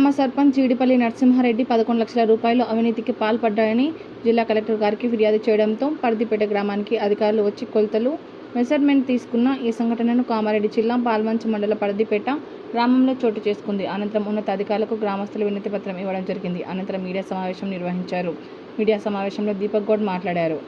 గ్రామ సర్పంచ్ జీడిపల్లి నరసింహారెడ్డి 11 లక్షల రూపాయలు అవినీతికి పాల్పడ్డాయని జిల్లా కలెక్టర్ గారికి ఫిర్యాదు చేయడంతో పర్దిపేట గ్రామానికి అధికారులు వచ్చి కొలతలు మెజర్మెంట్ తీసుకున్న ఈ సంఘటనను కామారెడ్డి జిల్లా పాల్వంచ మండల పర్దిపేట గ్రామంలో చోటు చేసుకుంది. అనంతరం ఉన్నతాధికారులకు గ్రామస్తులు వినతి పత్రం ఇవ్వడం జరిగింది. అనంతరం మీడియా సమావేశం నిర్వహించారు. మీడియా సమావేశంలో దీపక్ గౌడ్ మాట్లాడారు.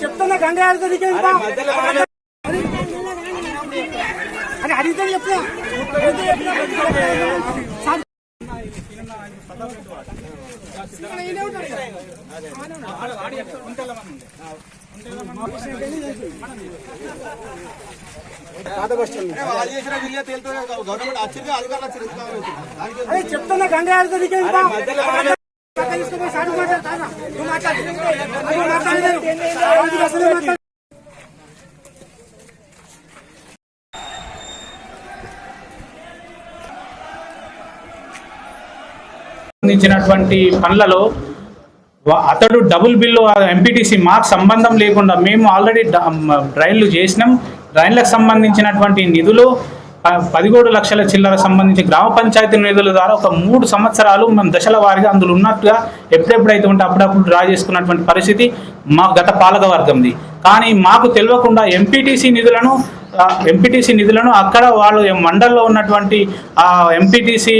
చెప్తున్నా గంగా అడిగితే చెప్తా చెప్తున్నా గంగా అడిగితే సంబంధించినటువంటి పనులలో అతడు డబుల్ బిల్లు ఎంపీటీసీ మాకు సంబంధం లేకుండా మేము ఆల్రెడీ డ్రైన్లు చేసినాం. డ్రైన్లకు సంబంధించినటువంటి నిధులు 17 లక్షల చిల్లర సంబంధించి గ్రామ పంచాయతీ నిధుల ద్వారా ఒక 3 సంవత్సరాలు మేము దశల వారీగా అందులో ఉన్నట్టుగా ఎప్పుడెప్పుడైతే ఉంటే అప్పుడప్పుడు డ్రా చేసుకున్నటువంటి పరిస్థితి మా గత పాలక వర్గంది. కానీ మాకు తెలియకుండా ఎంపీటీసీ నిధులను అక్కడ వాళ్ళు మండల్లో ఉన్నటువంటి ఎంపీటీసీ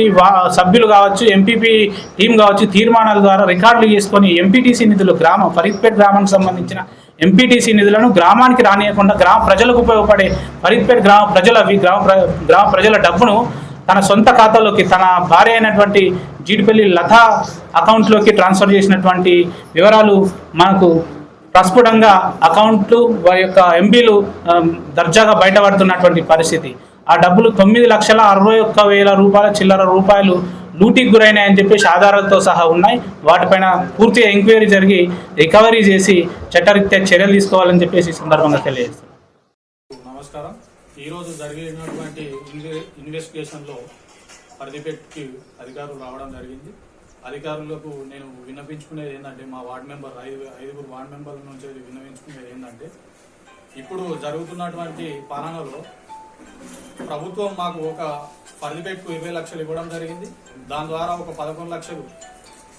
సభ్యులు కావచ్చు, ఎంపీపీ టీం కావచ్చు, తీర్మానాల ద్వారా రికార్డులు చేసుకొని ఎంపీటీసీ నిధులు ఫరీద్పేట గ్రామానికి సంబంధించిన ఎంపీటీసీ నిధులను గ్రామానికి రానియకుండా గ్రామ ప్రజలకు ఉపయోగపడే ఫరీద్పేట గ్రామ ప్రజల డబ్బును తన సొంత ఖాతాలోకి తన భార్య అయినటువంటి జీడిపల్లి లతా అకౌంట్లోకి ట్రాన్స్ఫర్ చేసినటువంటి వివరాలు మనకు ప్రస్ఫుటంగా అకౌంట్లు వారి యొక్క ఎంపీలు దర్జాగా బయటపడుతున్నటువంటి పరిస్థితి. ఆ డబ్బులు 9,61,000 రూపాయల చిల్లర రూపాయలు లూటీకి గురైనాయని చెప్పేసి ఆధారాలతో సహా ఉన్నాయి. వాటిపైన పూర్తిగా ఎంక్వైరీ జరిగి రికవరీ చేసి చట్టరీత్యా చర్యలు తీసుకోవాలని చెప్పేసి ఈ సందర్భంగా తెలియజేస్తాను. నమస్కారం. ఈరోజు జరిగినటువంటి ఇన్వెస్టిగేషన్లో పర్దిపేటకి అధికారులు రావడం జరిగింది. అధికారులకు నేను విన్నపించుకునేది ఏంటంటే, మా వార్డు మెంబర్ ఐదుగురు వార్డు మెంబర్ల నుంచి విన్నవించుకునేది ఏంటంటే, ఇప్పుడు జరుగుతున్నటువంటి పాలనలో ప్రభుత్వం మాకు ఒక పర్దిపేటకు 20 లక్షలు ఇవ్వడం జరిగింది. దాని ద్వారా ఒక 11 లక్షలు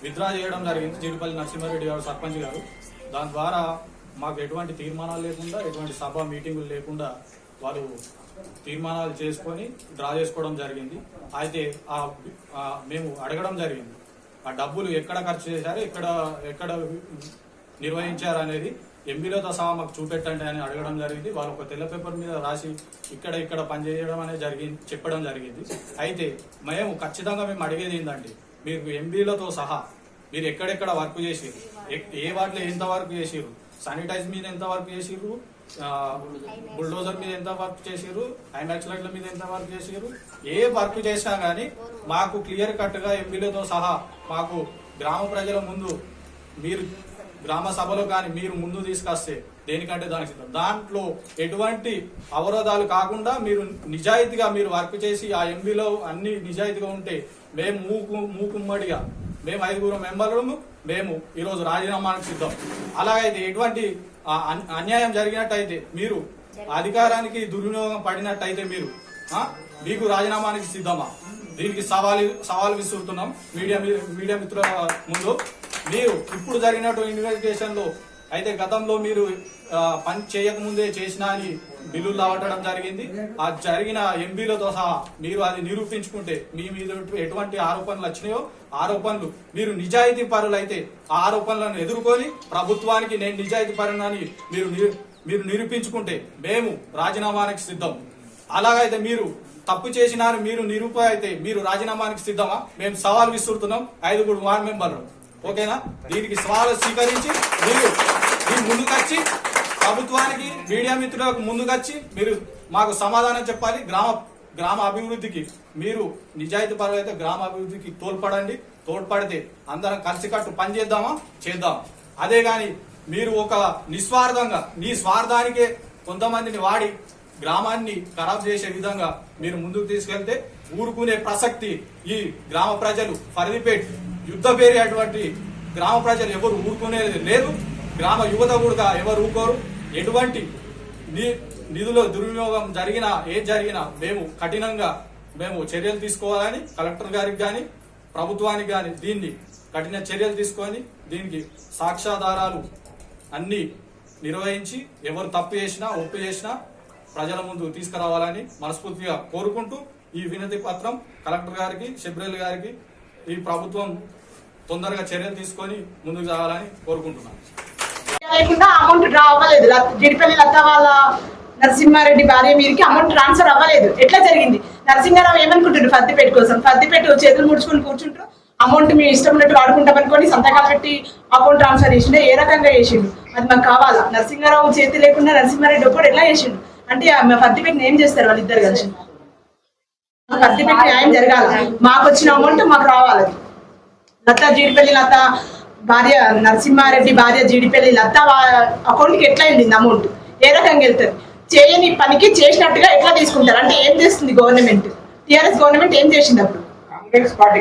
విత్డ్రా చేయడం జరిగింది జీడిపల్లి నరసింహారెడ్డి గారు సర్పంచ్ గారు. దాని ద్వారా మాకు ఎటువంటి తీర్మానాలు లేకుండా, ఎటువంటి సభ మీటింగులు లేకుండా వారు తీర్మానాలు చేసుకొని డ్రా చేసుకోవడం జరిగింది. అయితే మేము అడగడం జరిగింది, ఆ డబ్బులు ఎక్కడ ఖర్చు చేశారు, ఎక్కడ నిర్వహించారు అనేది ఎంపీలతో సహా మాకు చూపెట్టండి అని అడగడం జరిగింది. వాళ్ళు ఒక తెల్ల పేపర్ మీద రాసి ఇక్కడ పనిచేయడం అనేది చెప్పడం జరిగింది. అయితే మేము ఖచ్చితంగా అడిగేది ఏంటంటే, మీరు ఎంపీలతో సహా మీరు ఎక్కడెక్కడ వర్క్ చేసిరు, ఏ వాటిలో ఎంత వర్క్ చేసిరు, శానిటైజ్ మీద ఎంత వర్క్ చేసిరు, బుల్డోజర్ మీద ఎంత వర్క్ చేసిరు, ఐమాక్స్ లైట్ల మీద ఎంత వర్క్ చేసిరు, ఏ వర్క్ చేసినా కానీ మాకు క్లియర్ కట్ గా ఎంపీలతో సహా మాకు గ్రామ ప్రజల ముందు, మీరు గ్రామ సభలో కానీ మీరు ముందు తీసుకొస్తే దేనికంటే దానికి సిద్ధం. దాంట్లో ఎటువంటి అవరోధాలు కాకుండా మీరు నిజాయితీగా మీరు వర్క్ చేసి ఆ ఎంపీలో అన్ని నిజాయితీగా ఉంటే మేము మూకుమ్మడిగా మేము 5 మెంబర్లు మేము ఈరోజు రాజీనామానికి సిద్ధం. అలాగైతే ఎటువంటి అన్యాయం జరిగినట్టయితే, మీరు అధికారానికి దుర్వినియోగం పడినట్టయితే మీకు రాజీనామానికి సిద్ధమా? దీనికి సవాలు విసురుతున్నాం మీడియా మిత్రుల ముందు. మీరు ఇప్పుడు జరిగినటువంటి ఇన్వెస్టిగేషన్ లో అయితే గతంలో మీరు పని చేయకముందే చేసినా అని బిల్లులు రావటం జరిగింది. ఆ జరిగిన ఎంపీలతో సహా మీరు అది నిరూపించుకుంటే, మీ మీద ఎటువంటి ఆరోపణలు వచ్చినాయో ఆరోపణలు మీరు నిజాయితీ పరులు అయితే ఆ ఆరోపణలను ఎదుర్కొని ప్రభుత్వానికి నేను నిజాయితీ పరునని మీరు నిరూపించుకుంటే మేము రాజీనామానికి సిద్ధం. అలాగైతే మీరు తప్పు చేసినారు, మీరు నిరూపణ అయితే మీరు రాజీనామానికి సిద్ధమా? మేము సవాల్ విసురుతున్నాం 5 వార్డు మెంబర్లు. ఓకేనా? దీనికి సవాలు స్వీకరించి మీరు ముందుకొచ్చి ప్రభుత్వానికి, మీడియా మిత్రులకు ముందుకొచ్చి మీరు మాకు సమాధానం చెప్పాలి. గ్రామ అభివృద్ధికి మీరు నిజాయితీ పరులు అయితే గ్రామ అభివృద్ధికి తోడ్పడితే అందరం కలిసికట్టు పని చేద్దాం. అదే గాని మీరు ఒక నిస్వార్థంగా మీ స్వార్థానికే కొంతమందిని వాడి గ్రామాన్ని ఖరాబ్ చేసే విధంగా మీరు ముందుకు తీసుకెళ్తే ఊరుకునే ప్రసక్తి ఈ గ్రామ ప్రజలు ఫరీపేట్ యుద్ధ పేరేటువంటి గ్రామ ప్రజలు ఎవరు ఊరుకునేది లేదు. గ్రామ యువత కూడా ఎవరు ఊరుకోరు. ఎటువంటి నిధుల దుర్వినియోగం జరిగినా ఏది జరిగినా మేము కఠినంగా చర్యలు తీసుకోవాలని కలెక్టర్ గారికి కానీ ప్రభుత్వానికి కానీ దీన్ని కఠిన చర్యలు తీసుకొని దీనికి సాక్ష్యాధారాలు అన్ని నిర్వహించి ఎవరు తప్పు చేసినా ఒప్పు చేసినా ప్రజల ముందు తీసుకురావాలని మనస్ఫూర్తిగా కోరుకుంటూ ఈ వినతి పత్రం కలెక్టర్ గారికి శబ్రేల్ గారికి ఈ ప్రభుత్వం తొందరగా చర్యలు తీసుకొని ముందుకు సాగాలని కోరుకుంటున్నాను. లేకుండా అమౌంట్ డ్రా అవ్వలేదు. జిడిపల్లి లత వాళ్ళ నరసింహారెడ్డి భార్య మీదకి అమౌంట్ ట్రాన్స్ఫర్ అవ్వలేదు. ఎట్లా జరిగింది? నరసింహారావు ఏమనుకుంటుండ్రు ఫర్దిపేట కోసం? ఫర్దిపేట చేతులు ముడుచుకొని కూర్చుంటారు. అమౌంట్ మీ ఇష్టం ఉన్నట్టు వాడుకుంటాం అనుకోని సంతకాలు పెట్టి అకౌంట్ ట్రాన్స్ఫర్ చేసిండు. ఏ రకంగా చేసిండు? అది మాకు కావాలా? నరసింహారావు చేతి లేకుండా నరసింహారెడ్డి ఒక్కడు ఎట్లా చేసిండు అంటే ఫర్దిపేట ఏం చేస్తారు వాళ్ళిద్దరు కలిసి? ఫర్దిపేట న్యాయం జరగాల. మాకు వచ్చిన అమౌంట్ మాకు రావాలి. లత జీడిపల్లి లత భార్య నరసింహారెడ్డి భార్య జీడిపల్లి లత అకౌంట్కి ఎట్లా వెళ్ళింది అమౌంట్? ఏ రకంగా వెళ్తారు? చేయని పనికి చేసినట్టుగా ఎట్లా తీసుకుంటారు? అంటే ఏం చేస్తుంది గవర్నమెంట్? టీఆర్ఎస్ గవర్నమెంట్ ఏం చేసింది అప్పుడు? కాంగ్రెస్ పార్టీ